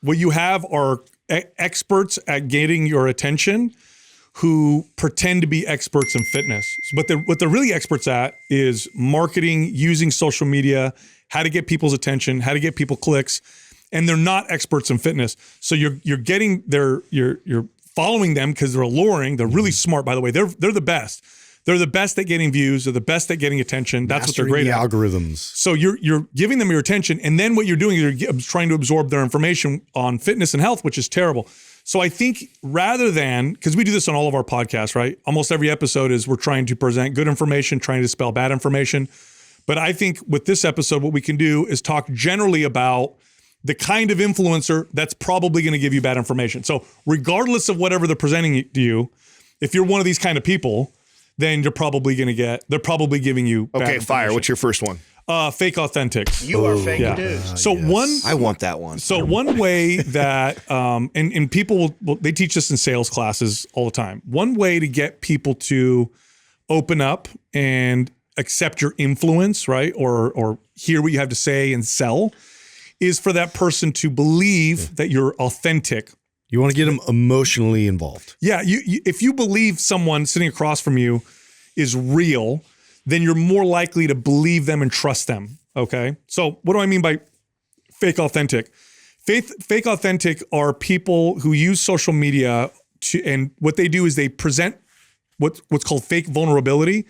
What you have are experts at getting your attention who pretend to be experts in fitness. But what they're really experts at is marketing, using social media, how to get people's attention, how to get people clicks, and they're not experts in fitness. So you're getting you're following them because they're alluring. They're really smart, by the way. They're the best. They're the best at getting views. They're the best at getting attention. That's what they're great at. Algorithms. So you're giving them your attention, and then what you're doing is you're trying to absorb their information on fitness and health, which is terrible. So I think rather than, because we do this on all of our podcasts, right? Almost every episode is we're trying to present good information, trying to dispel bad information. But I think with this episode, what we can do is talk generally about the kind of influencer that's probably going to give you bad information. So regardless of whatever they're presenting to you, if you're one of these kind of people, then they're probably giving you bad information. Fire. What's your first one? Fake authentics. You are fake news. So I want that one. So one way that, and people they teach this in sales classes all the time. One way to get people to open up and accept your influence, right, or hear what you have to say and sell, is for that person to believe that you're authentic. You want to get them emotionally involved. Yeah, if you believe someone sitting across from you is real, then you're more likely to believe them and trust them, okay? So what do I mean by fake authentic? Fake authentic are people who use social media and what they do is they present what's called fake vulnerability,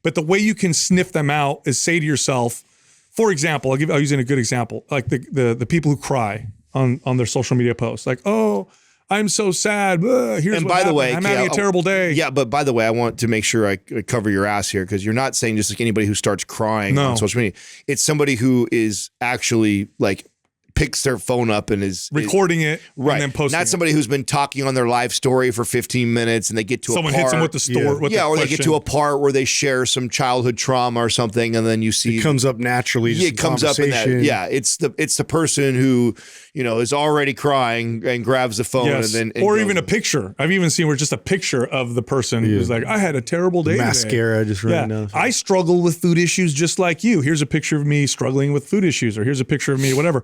but the way you can sniff them out is say to yourself, for example, I'll use a good example, like the people who cry on their social media posts, like, oh, I'm so sad. Here's what happened. I'm having a terrible day. Yeah, but by the way, I want to make sure I cover your ass here because you're not saying just like anybody who starts crying on social media. It's somebody who is actually like picks their phone up and is recording it right. And then posting Not somebody who's been talking on their live story for 15 minutes and they get to someone a part. hits them with the story. Or they get to a part where they share some childhood trauma or something, and then you see it comes up naturally. It comes up in that. Yeah, it's the person who is already crying and grabs the phone and then even a picture. I've even seen where just a picture of the person who's like, I had a terrible day. Mascara today. just running down. I struggle with food issues just like you. Here's a picture of me struggling with food issues, or here's a picture of me, whatever.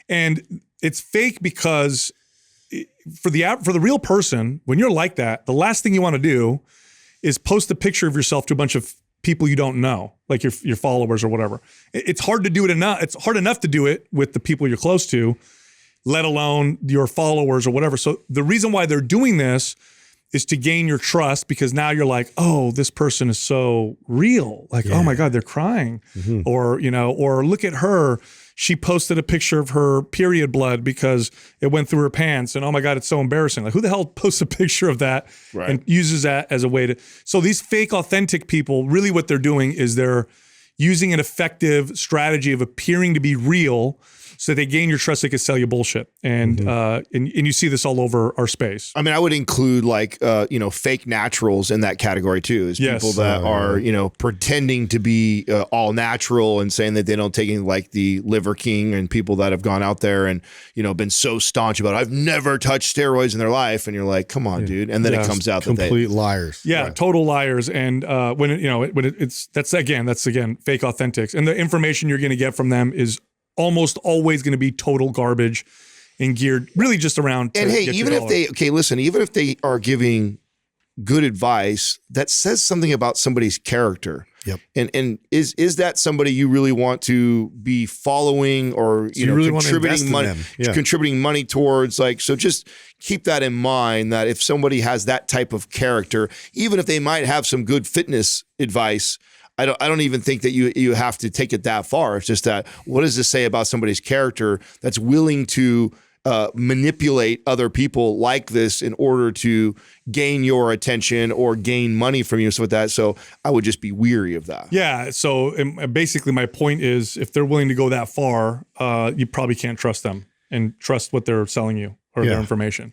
And it's fake because for the real person, when you're like that, the last thing you want to do is post a picture of yourself to a bunch of people you don't know, like your followers or whatever. It's hard to do it enough. It's hard enough to do it with the people you're close to, let alone your followers or whatever. So the reason why they're doing this is to gain your trust, because now you're like, oh, this person is so real. Like, oh my God, they're crying. Mm-hmm. Or look at her. She posted a picture of her period blood because it went through her pants, and oh my God, it's so embarrassing. Like, who the hell posts a picture of that and uses that as a way to? So these fake authentic people, really what they're doing is they're using an effective strategy of appearing to be real so they gain your trust, they can sell you bullshit. And and you see this all over our space. I mean, I would include like, fake naturals in that category too, is people that are, pretending to be all natural and saying that they don't take anything, like the Liver King, and people that have gone out there and, been so staunch about, I've never touched steroids in their life. And you're like, come on, dude. And then it comes out that complete liars. Yeah, total liars. And that's again, fake authentics. And the information you're going to get from them is almost always going to be total garbage and geared really just around. And hey, even if they are giving good advice, that says something about somebody's character. Yep. And is that somebody you really want to be following, or really contributing money, contributing money towards? Like, so just keep that in mind, that if somebody has that type of character, even if they might have some good fitness advice, I don't even think that you have to take it that far. It's just that, what does this say about somebody's character that's willing to manipulate other people like this in order to gain your attention or gain money from you, stuff like that. So I would just be weary of that. Yeah. So basically my point is, if they're willing to go that far, you probably can't trust them and trust what they're selling you or their information.